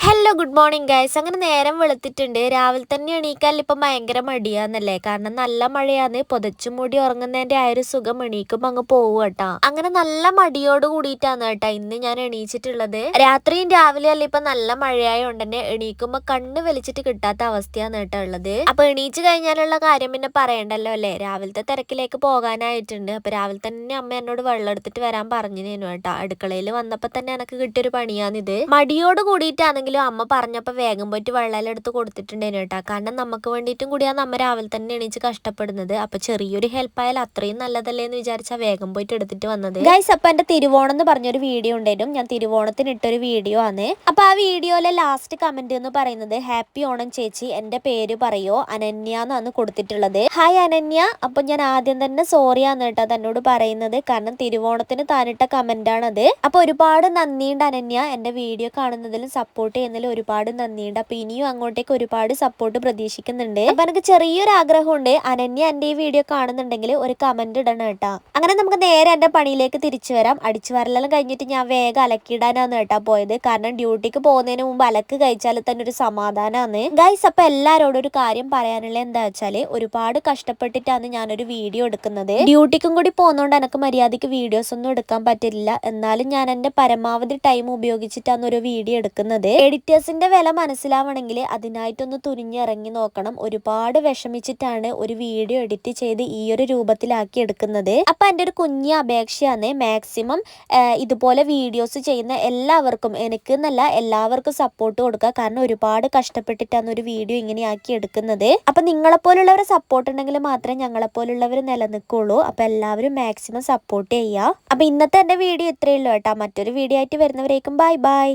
Hello good morning guys. അങ്ങനെ നേരം വെളുത്തിട്ടുണ്ട്. രാവിലെ തന്നെ എണീക്കാൻ ഇപ്പം ഭയങ്കര മടിയാന്നല്ലേ, കാരണം നല്ല മഴയാന്ന്. പുതച്ചും മൂടി ഉറങ്ങുന്നതിന്റെ ആ ഒരു സുഖം എണീക്കുമ്പോ അങ്ങ് പോവും കേട്ടാ. അങ്ങനെ നല്ല മടിയോട് കൂടിയിട്ടാണ് കേട്ടാ ഇന്ന് ഞാൻ എണീച്ചിട്ടുള്ളത്. രാത്രിയും രാവിലെ അല്ല ഇപ്പൊ നല്ല മഴയായോണ്ട് തന്നെ എണീക്കുമ്പോ കണ്ണ് വലിച്ചിട്ട് കിട്ടാത്ത അവസ്ഥയാണ് കേട്ടോ ഉള്ളത്. അപ്പൊ എണീച്ച് കഴിഞ്ഞാലുള്ള കാര്യം പിന്നെ പറയണ്ടല്ലോ അല്ലേ. രാവിലത്തെ തിരക്കിലേക്ക് പോകാനായിട്ടുണ്ട്. അപ്പൊ രാവിലെ തന്നെ അമ്മ എന്നോട് വെള്ളം എടുത്തിട്ട് വരാൻ പറഞ്ഞിരുന്നു കേട്ടോ. അടുക്കളയിൽ വന്നപ്പോ തന്നെ എനിക്ക് കിട്ടിയൊരു പണിയാണിത്. മടിയോട് കൂടിയിട്ടാണെങ്കിൽ അമ്മ പറഞ്ഞപ്പോൾ വേഗം പോയിട്ട് വെള്ളം എടുത്ത് കൊടുത്തിട്ടുണ്ടായിരുന്നു കേട്ടോ. കാരണം നമുക്ക് വേണ്ടിയിട്ടും കൂടിയാണ് അമ്മ രാവിലെ തന്നെ എണീച്ച് കഷ്ടപ്പെടുന്നത്. അപ്പൊ ചെറിയൊരു ഹെൽപ്പ് ആയാൽ അത്രയും നല്ലതല്ലേ എന്ന് വിചാരിച്ചാൽ വേഗം പോയിട്ട് എടുത്തിട്ട് വന്നത് ഗൈസ്. അപ്പൊ എന്റെ തിരുവോണം എന്ന് പറഞ്ഞൊരു വീഡിയോ ഉണ്ടായിരുന്നു. ഞാൻ തിരുവോണത്തിന് ഇട്ടൊരു വീഡിയോ ആണ്. അപ്പൊ ആ വീഡിയോയിലെ ലാസ്റ്റ് കമന്റ് എന്ന് പറയുന്നത് ഹാപ്പി ഓണം ചേച്ചി, എന്റെ പേര് പറയോ അനന്യ എന്നാണ് കൊടുത്തിട്ടുള്ളത്. ഹായ് അനന്യ. അപ്പൊ ഞാൻ ആദ്യം തന്നെ സോറിയാന്ന് കേട്ടോ തന്നോട് പറയുന്നത്, കാരണം തിരുവോണത്തിന് താനിട്ട കമന്റ് ആണത്. അപ്പൊ ഒരുപാട് നന്ദിയുണ്ട് അനന്യ, എന്റെ വീഡിയോ കാണുന്നതിലും സപ്പോർട്ട് ചെയ്യുന്നതിൽ ഒരുപാട് നന്ദിയുണ്ട്. അപ്പൊ ഇനിയും അങ്ങോട്ടേക്ക് ഒരുപാട് സപ്പോർട്ട് പ്രതീക്ഷിക്കുന്നുണ്ട്. അപ്പൊ എനിക്ക് ചെറിയൊരു ആഗ്രഹമുണ്ട്, അനന്യ എന്റെ ഈ വീഡിയോ കാണുന്നുണ്ടെങ്കിൽ ഒരു കമന്റ് ഇടണം കേട്ടാ. അങ്ങനെ നമുക്ക് നേരെ എന്റെ പണിയിലേക്ക് തിരിച്ചു വരാം. അടിച്ചു വരലെല്ലാം കഴിഞ്ഞിട്ട് ഞാൻ വേഗം അലക്കിയിടാനാണ് കേട്ടാ പോയത്. കാരണം ഡ്യൂട്ടിക്ക് പോകുന്നതിന് മുമ്പ് അലക്ക് കഴിച്ചാൽ തന്നെ ഒരു സമാധാനമാണ് ഗൈസ്. അപ്പൊ എല്ലാരോടും ഒരു കാര്യം പറയാനുള്ള എന്താ വെച്ചാല്, ഒരുപാട് കഷ്ടപ്പെട്ടിട്ടാണ് ഞാനൊരു വീഡിയോ എടുക്കുന്നത്. ഡ്യൂട്ടിക്കും കൂടി പോകുന്നതുകൊണ്ട് എനിക്ക് മര്യാദയ്ക്ക് വീഡിയോസ് ഒന്നും എടുക്കാൻ പറ്റില്ല. എന്നാലും ഞാൻ എന്റെ പരമാവധി ടൈം ഉപയോഗിച്ചിട്ടാണ് ഒരു വീഡിയോ എടുക്കുന്നത്. എഡിറ്റേഴ്സിന്റെ വില മനസ്സിലാവണമെങ്കിൽ അതിനായിട്ടൊന്ന് തുനിഞ്ഞിറങ്ങി നോക്കണം. ഒരുപാട് വിഷമിച്ചിട്ടാണ് ഒരു വീഡിയോ എഡിറ്റ് ചെയ്ത് ഈ ഒരു രൂപത്തിലാക്കി എടുക്കുന്നത്. അപ്പൊ എൻ്റെ ഒരു കുഞ്ഞ് അപേക്ഷയാണ്, മാക്സിമം ഇതുപോലെ വീഡിയോസ് ചെയ്യുന്ന എല്ലാവർക്കും, എനിക്ക് എന്നല്ല എല്ലാവർക്കും സപ്പോർട്ട് കൊടുക്കുക. കാരണം ഒരുപാട് കഷ്ടപ്പെട്ടിട്ടാണ് ഒരു വീഡിയോ ഇങ്ങനെയാക്കി എടുക്കുന്നത്. അപ്പൊ നിങ്ങളെപ്പോലുള്ളവരെ സപ്പോർട്ട് ഉണ്ടെങ്കിൽ മാത്രമേ ഞങ്ങളെപ്പോലുള്ളവർ നിലനിൽക്കുള്ളൂ. അപ്പൊ എല്ലാവരും മാക്സിമം സപ്പോർട്ട് ചെയ്യുക. അപ്പൊ ഇന്നത്തെ എൻ്റെ വീഡിയോ ഇത്രയേ ഉള്ളൂ കേട്ടോ. മറ്റൊരു വീഡിയോ ആയിട്ട് വരുന്നവരേക്കും ബൈ ബൈ.